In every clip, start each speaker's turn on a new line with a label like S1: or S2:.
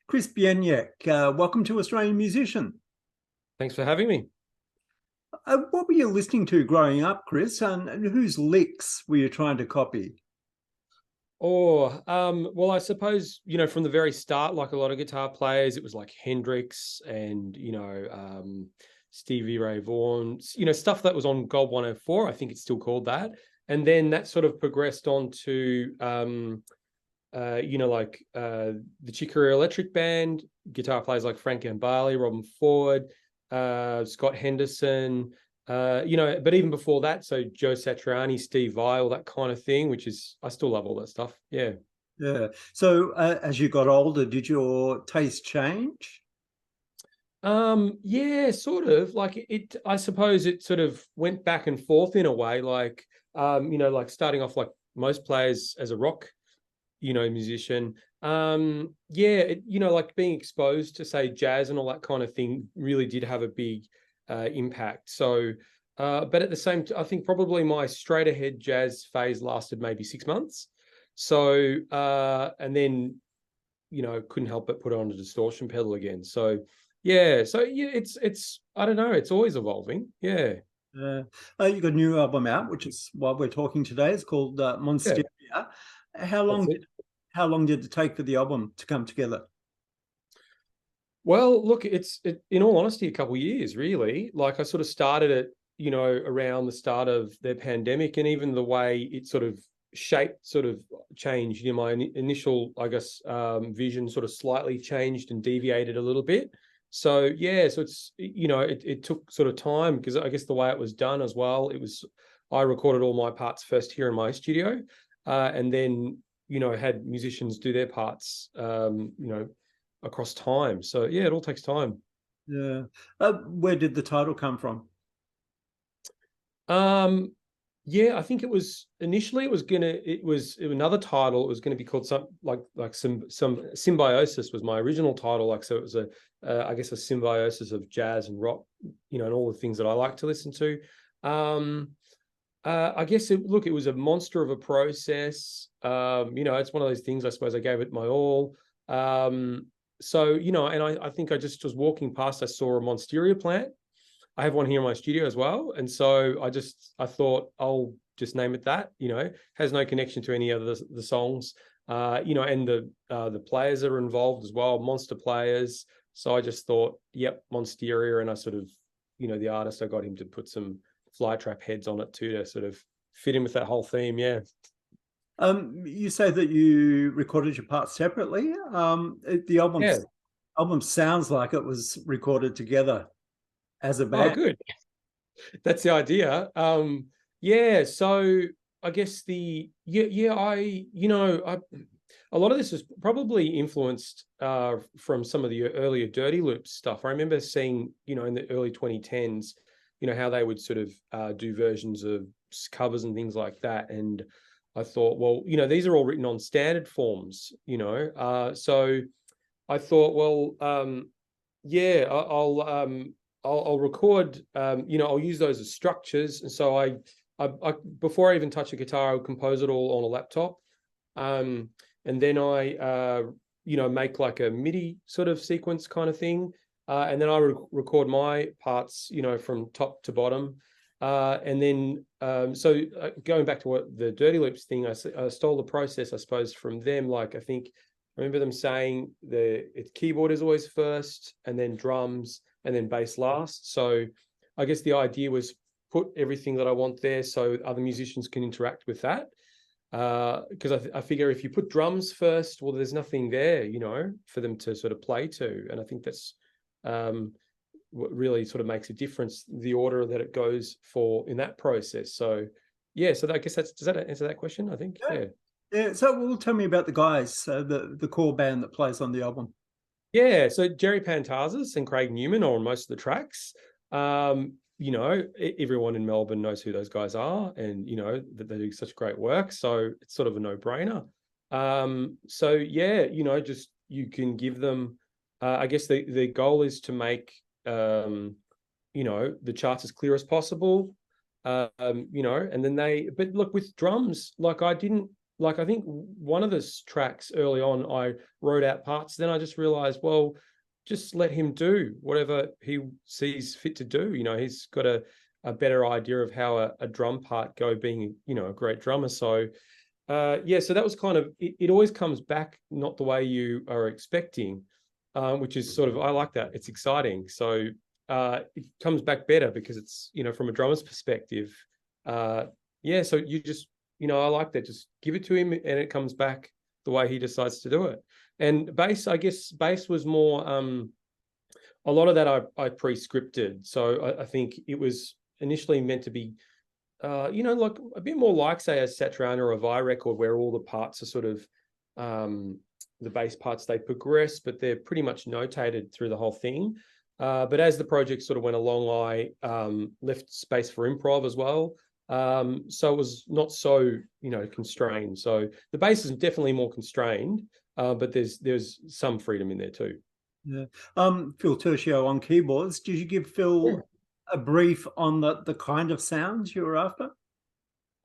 S1: Chris Bieniek, welcome to Australian Musician.
S2: Thanks for having me.
S1: What were you listening to growing up, Chris, and whose licks were you trying to copy?
S2: Well, I suppose, from the very start, like a lot of guitar players, it was like Hendrix and, Stevie Ray Vaughan, stuff that was on Gold 104. I think it's still called that. And then that sort of progressed on to, the Chicory Electric Band, guitar players like Frank Gambale, Robin Ford, Scott Henderson, but even before that, so Joe Satriani, Steve Vai, all that kind of thing, I still love all that stuff. Yeah.
S1: Yeah. So as you got older, did your taste change?
S2: Yeah, sort of. I suppose it sort of went back and forth in a way, like starting off like most players as a rock, musician. Like being exposed to, say, jazz and all that kind of thing really did have a big impact. So, but at the same time, I think probably my straight ahead jazz phase lasted maybe 6 months. So, and then, couldn't help but put on a distortion pedal again. So, yeah. So yeah, it's I don't know. It's always evolving. Yeah.
S1: You got a new album out, which is what we're talking today. It's called
S2: Yeah.
S1: Monsteria. How
S2: That's
S1: long?
S2: it.
S1: How long did it take for the album to come together?
S2: Well, look, in all honesty, a couple of years, really. Like I sort of started it, around the start of the pandemic, and even the way it sort of shaped, sort of changed. My initial, I guess, vision sort of slightly changed and deviated a little bit. So yeah, so it took sort of time because I guess the way it was done as well, I recorded all my parts first here in my studio, and then had musicians do their parts, across time. So yeah, it all takes time.
S1: Yeah. Where did the title come from?
S2: Um, yeah, I think it was initially it was another title. It was gonna be called some symbiosis was my original title. Like so, it was I guess a symbiosis of jazz and rock, and all the things that I like to listen to. I guess it was a monster of a process. It's one of those things. I suppose I gave it my all. So and I think I just was walking past. I saw a Monsteria plant. I have one here in my studio as well, and so I thought I'll just name it that. Has no connection to any of the songs. And the players that are involved as well, monster players. So I just thought, yep, Monsteria, and I sort of, the artist, I got him to put some fly trap heads on it too to sort of fit in with that whole theme. Yeah.
S1: You say that you recorded your parts separately. The
S2: Yeah.
S1: album sounds like it was recorded together as a
S2: Oh,
S1: band.
S2: good. That's the idea. Yeah. So I guess a lot of this was probably influenced from some of the earlier Dirty Loops stuff. I remember seeing, in the early 2010s, how they would sort of do versions of covers and things like that. And I thought, well, these are all written on standard forms, so I thought, well, yeah, I'll record, I'll use those as structures. And so I before I even touch a guitar, I'll compose it all on a laptop. And then I, make like a MIDI sort of sequence kind of thing. And then I record my parts, from top to bottom. And then, going back to what the Dirty Loops thing, I stole the process, I suppose, from them. Like, I remember them saying its keyboard is always first, and then drums, and then bass last. So I guess the idea was put everything that I want there so other musicians can interact with that. Because I figure if you put drums first, well, there's nothing there, for them to sort of play to. And I think that's what really sort of makes a difference, the order that it goes for in that process. So yeah, so I guess does that answer that question? I think. Yeah.
S1: Yeah. So, well, tell me about the guys, the core band that plays on the album.
S2: Yeah, so Gerry Pantazis and Craig Newman are on most of the tracks. Everyone in Melbourne knows who those guys are, and that they do such great work. So it's sort of a no-brainer. So yeah, just you can give them. I guess the goal is to make the charts as clear as possible. And then but look, with drums, like I didn't like, I think one of the tracks early on, I wrote out parts. Then I just realized, well, just let him do whatever he sees fit to do. He's got a better idea of how a drum part go, being, a great drummer. So, so that was kind of, it always comes back not the way you are expecting, which is sort of, I like that. It's exciting. So it comes back better because it's, from a drummer's perspective. So you just, I like that. Just give it to him and it comes back the way he decides to do it. And bass, I guess bass was more, a lot of that I pre-scripted. So I think it was initially meant to be, like a bit more like, say, a Satriani or a Vi record, where all the parts are sort of, the bass parts, they progress, but they're pretty much notated through the whole thing. But as the project sort of went along, I left space for improv as well. So it was not so, constrained. So the bass is definitely more constrained, but there's some freedom in there too.
S1: Yeah. Phil Turcio on keyboards. Did you give Phil a brief on the kind of sounds you were after?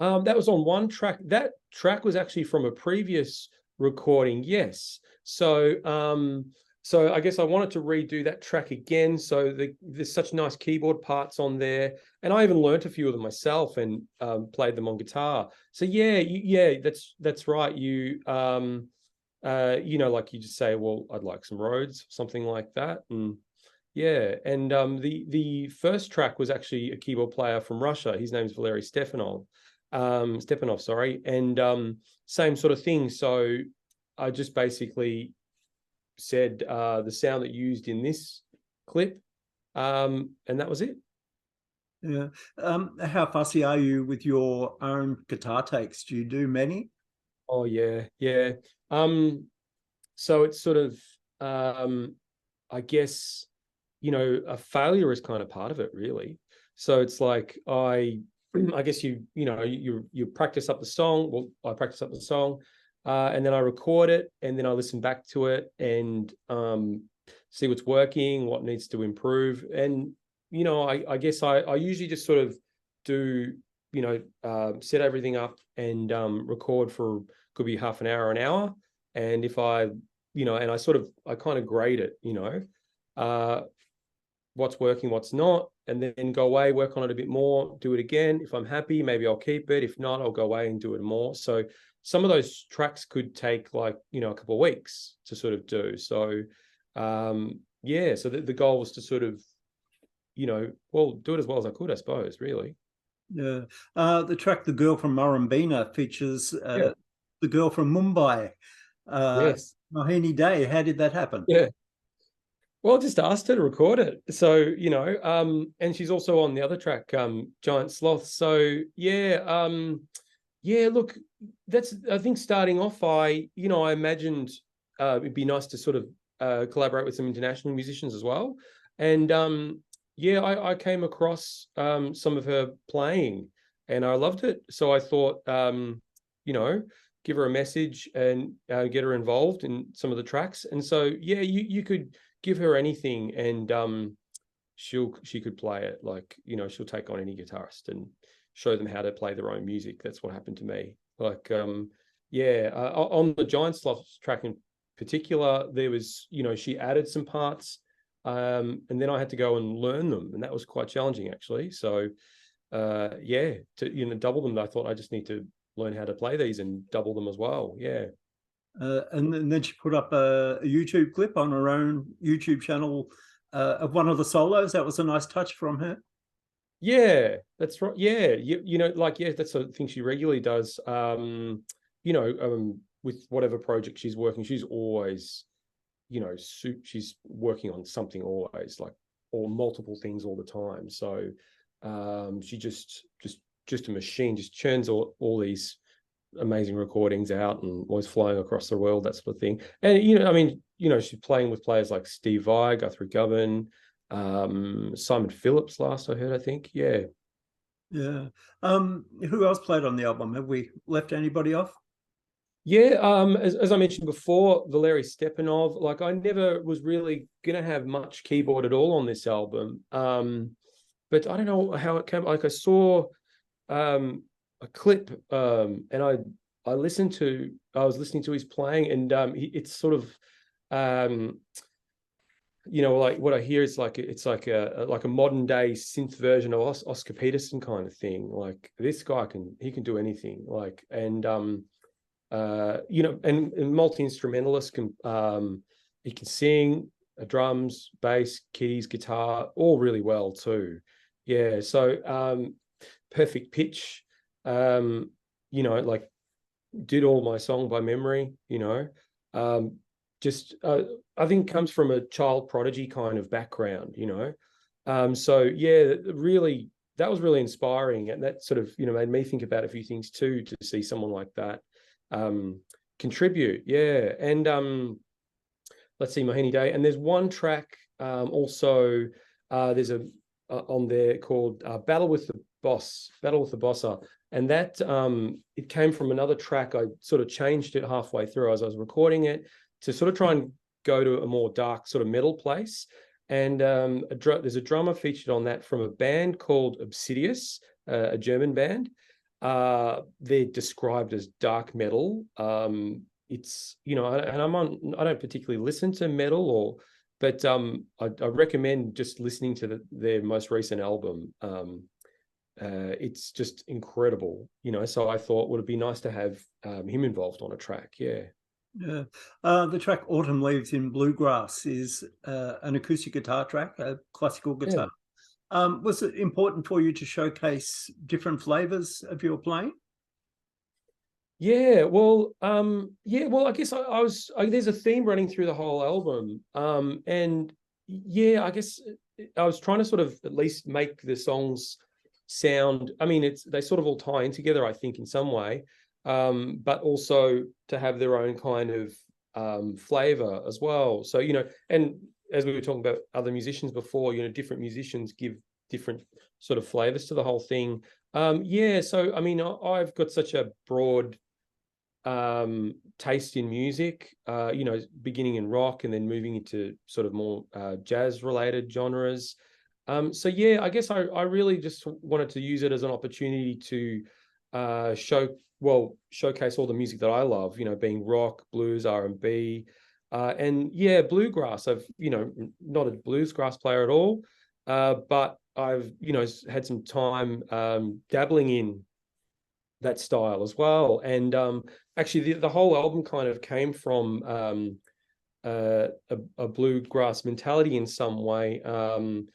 S2: That was on one track. That track was actually from a previous recording. Yes. So, I guess I wanted to redo that track again. So there's such nice keyboard parts on there, and I even learnt a few of them myself and played them on guitar. So that's right. Like you just say, well, I'd like some Rhodes, something like that, and the first track was actually a keyboard player from Russia. His name's Valeriy Stepanov, sorry, and same sort of thing. So I just basically said the sound that you used in this clip, and that was it.
S1: Yeah. How fussy are you with your own guitar takes? Do you do many?
S2: Oh yeah. So it's sort of, I guess, a failure is kind of part of it, really. So it's like I guess you practice up the song. Well, I practice up the song, and then I record it, and then I listen back to it and see what's working, what needs to improve. And I guess I usually just sort of do set everything up and record for, could be half an hour, an hour. And if I kind of grade it, what's working, what's not, and then go away, work on it a bit more, do it again. If I'm happy, maybe I'll keep it. If not, I'll go away and do it more. So some of those tracks could take like, a couple of weeks to sort of do. So, so the goal was to sort of, do it as well as I could, I suppose, really.
S1: Yeah. The track "The Girl from Murrumbeena" features the girl from Mumbai.
S2: Yes.
S1: Mohini Dey. How did that happen?
S2: Yeah. Well, I just asked her to record it. So, and she's also on the other track, Giant Sloth. So look, that's, I think, starting off, I imagined it'd be nice to sort of collaborate with some international musicians as well. And I came across some of her playing and I loved it. So I thought, give her a message and get her involved in some of the tracks. And so, you could give her anything and she could play it. Like, she'll take on any guitarist and show them how to play their own music. That's what happened to me. Like, on the Giant Sloth track in particular, there was, she added some parts, and then I had to go and learn them, and that was quite challenging, actually. So, to double them, I thought I just need to learn how to play these and double them as well. Yeah.
S1: And then she put up a YouTube clip on her own YouTube channel of one of the solos. That was a nice touch from her.
S2: Yeah, that's right. Yeah, that's a thing she regularly does. With whatever project she's working, she's always, she's working on something always, like, or multiple things all the time. So she just a machine, just churns all these amazing recordings out and always flying across the world, that sort of thing. And she's playing with players like Steve Vai, Guthrie Govan, Simon Phillips last I heard, I think. Yeah.
S1: Who else played on the album? Have we left anybody off?
S2: As I mentioned before, Valeriy Stepanov. Like, I never was really gonna have much keyboard at all on this album, but I don't know how it came. Like, I saw a clip, and I was listening to his playing, and it's sort of like what I hear is like it's like a modern day synth version of Oscar Peterson kind of thing. Like this guy can do anything. Like and multi-instrumentalist can he can sing, drums, bass, keys, guitar, all really well too. Yeah, so perfect pitch. Like did all my song by memory. Just I think comes from a child prodigy kind of background. So yeah, really that was really inspiring, and that sort of made me think about a few things too, to see someone like that contribute. Yeah, and let's see, Mohini Dey, and there's one track also there's a on there called Battle with the Bosser, and that it came from another track. I sort of changed it halfway through as I was recording it to sort of try and go to a more dark sort of metal place. And there's a drummer featured on that from a band called Obsidious, a German band. They're described as dark metal. It's and I don't particularly listen to metal, but I recommend just listening to their most recent album. It's just incredible, so I thought would it be nice to have him involved on a track. Yeah.
S1: Yeah. The track Autumn Leaves in Bluegrass is an acoustic guitar track, a classical guitar. Yeah. Was it important for you to showcase different flavors of your playing?
S2: Yeah, well, I guess there's a theme running through the whole album. And yeah, I guess I was trying to sort of at least make the songs sound, I mean, they sort of all tie in together, I think, in some way. But also to have their own kind of flavor as well. So, and as we were talking about other musicians before, different musicians give different sort of flavors to the whole thing. Yeah, so I mean, I've got such a broad taste in music, beginning in rock and then moving into sort of more jazz related genres. So yeah, I guess I really just wanted to use it as an opportunity to showcase all the music that I love, being rock, blues, R&B, and yeah, bluegrass. I've, not a bluegrass player at all, but I've, had some time dabbling in that style as well. And actually the whole album kind of came from a bluegrass mentality in some way. I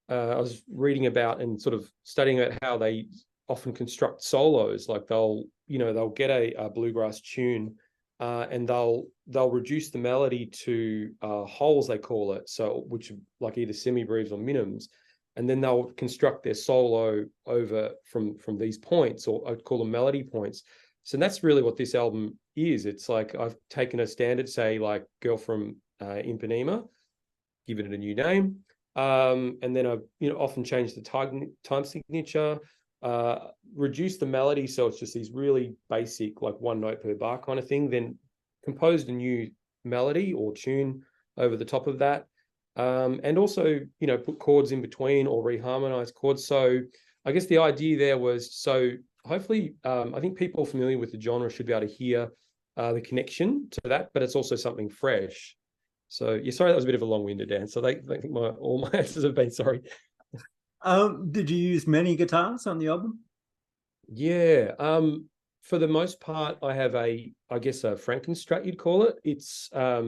S2: was reading about and sort of studying about how they often construct solos. Like they'll get a bluegrass tune and they'll reduce the melody to holes, they call it, so which like either semibreves or minims, and then they'll construct their solo over from these points, or I'd call them melody points. So that's really what this album is. It's like I've taken a standard, say like Girl from Ipanema, given it a new name, and then I've often changed the time signature, reduce the melody so it's just these really basic, like one note per bar kind of thing, then composed a new melody or tune over the top of that, and also put chords in between or reharmonize chords. So I guess the idea there was, so hopefully I think people familiar with the genre should be able to hear the connection to that, but it's also something fresh. So yeah, sorry that was a bit of a long-winded answer. I think all my answers have been, sorry.
S1: Did you use many guitars on the album?
S2: Yeah, for the most part, I have I guess a Frankenstrat, you'd call it. It's a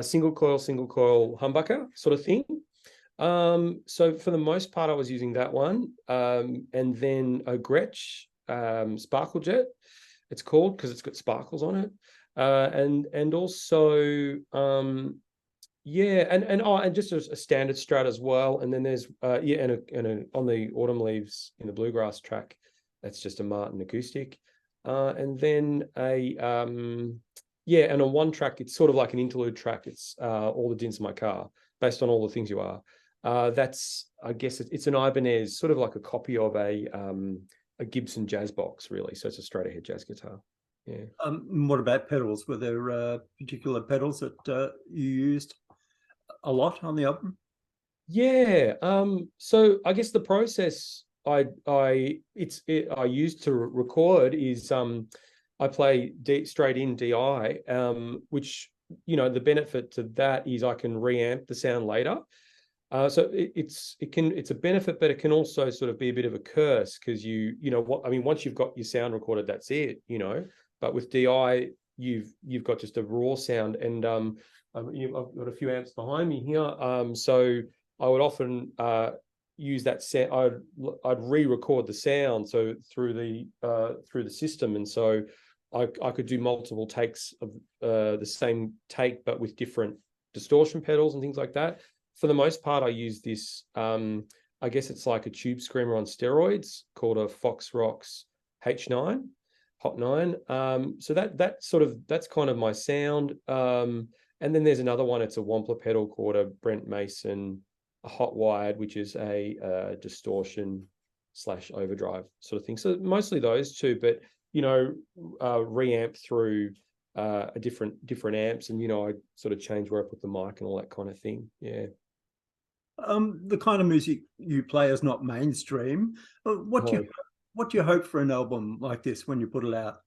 S2: single coil humbucker sort of thing. So for the most part, I was using that one, and then a Gretsch Sparkle Jet, it's called, because it's got sparkles on it, and also yeah, and just a standard Strat as well. And then there's and on the Autumn Leaves in the Bluegrass track, that's just a Martin acoustic, and then and on one track it's sort of like an interlude track. It's All the Dins in My Car, based on All the Things You Are. That's, I guess it's an Ibanez, sort of like a copy of a Gibson jazz box, really. So it's a straight ahead jazz guitar. Yeah.
S1: What about pedals? Were there particular pedals that you used a lot on the album?
S2: Yeah. So I guess the process I used to record is I play straight in DI, which, you know, the benefit to that is I can reamp the sound later. So it's a benefit, but it can also sort of be a bit of a curse, because you know what I mean. Once you've got your sound recorded, that's it, you know. But with DI, you've got just a raw sound, and I've got a few amps behind me here. So I would often use that sound. I'd re-record the sound so through the system, and so I could do multiple takes of the same take, but with different distortion pedals and things like that. For the most part, I use this, I guess it's like a tube screamer on steroids called a Fox Rocks H9, Hot 9. So that's kind of my sound. And then there's another one, it's a Wampler pedal called a Brent Mason, a Hot Wired, which is a distortion / overdrive sort of thing. So mostly those two, but, you know, reamp through different amps, and, you know, I sort of change where I put the mic and all that kind of thing. Yeah.
S1: The kind of music you play is not mainstream. What do you hope for an album like this when you put it out?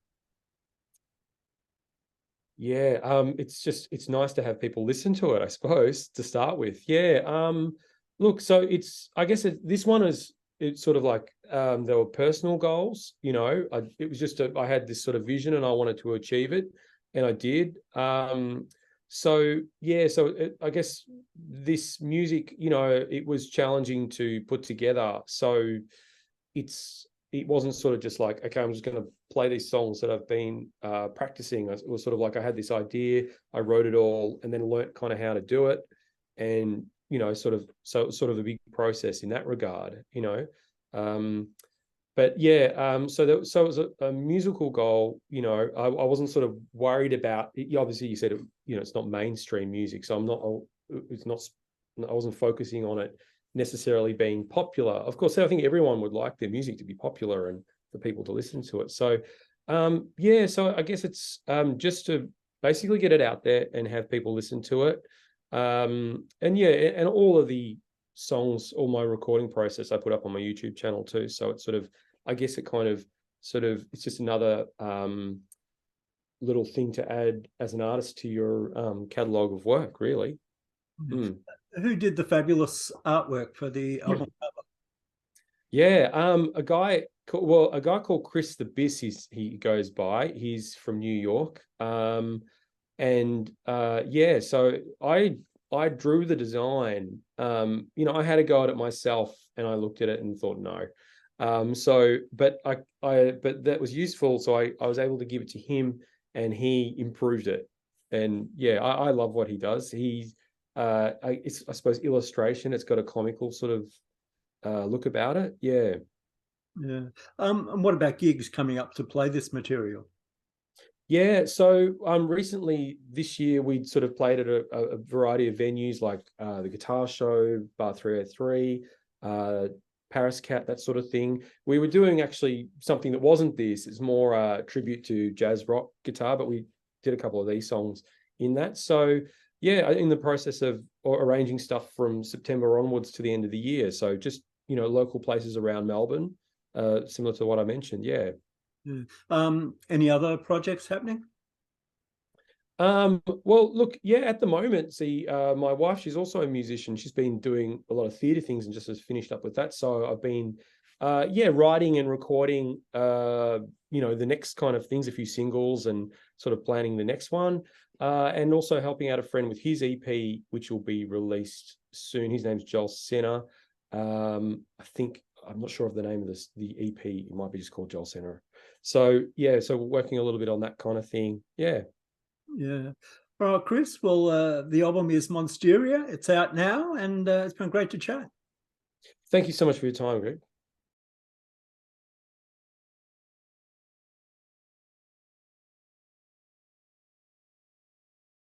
S2: Yeah, it's nice to have people listen to it, I suppose, to start with. Yeah. Look, so I guess this one it's sort of like there were personal goals, you know. It was just I had this sort of vision and I wanted to achieve it, and I did. So yeah, I guess this music, you know, it was challenging to put together. So it wasn't sort of just like, okay, I'm just going to play these songs that I've been practicing. It was sort of like I had this idea, I wrote it all, and then learnt kind of how to do it, and, you know, sort of a big process in that regard, you know. But yeah, so it was a musical goal, you know. I wasn't sort of worried about it. Obviously, you said, you know, it's not mainstream music, so I wasn't focusing on it necessarily being popular. Of course, I think everyone would like their music to be popular and for people to listen to it. So yeah, so I guess it's just to basically get it out there and have people listen to it. And yeah, and all of the songs, all my recording process I put up on my YouTube channel too. So it's sort of, I guess it kind of it's just another little thing to add as an artist to your catalog of work, really.
S1: Who did the fabulous artwork for the album cover?
S2: Yeah, a guy called Chris the Biss, he goes by. He's from New York. And yeah, so I drew the design. You know, I had a go at it myself, and I looked at it and thought, no. But that was useful. So I was able to give it to him, and he improved it. And yeah, I love what he does. He's it's, I suppose, illustration. It's got a comical sort of look about it. Yeah.
S1: Yeah. And what about gigs coming up to play this material?
S2: Yeah, so recently this year we sort of played at a variety of venues like the Guitar Show, Bar 303, Paris Cat, that sort of thing. We were doing actually something that wasn't this. It's more a tribute to jazz rock guitar, but we did a couple of these songs in that. So yeah, in the process of arranging stuff from September onwards to the end of the year. So just, you know, local places around Melbourne, similar to what I mentioned. Yeah.
S1: Yeah. Any other projects happening?
S2: Well, look, yeah, at the moment, see, my wife, she's also a musician. She's been doing a lot of theatre things and just has finished up with that. So I've been, yeah, writing and recording, you know, the next kind of things, a few singles, and sort of planning the next one. And also helping out a friend with his EP, which will be released soon. His name's Joel Senna. I think, I'm not sure of the name of the EP. It might be just called Joel Senna. So yeah, so we're working a little bit on that kind of thing. Yeah.
S1: Yeah. All right, Chris. Well, the album is Monsteria. It's out now, and it's been great to chat.
S2: Thank you so much for your time, Greg.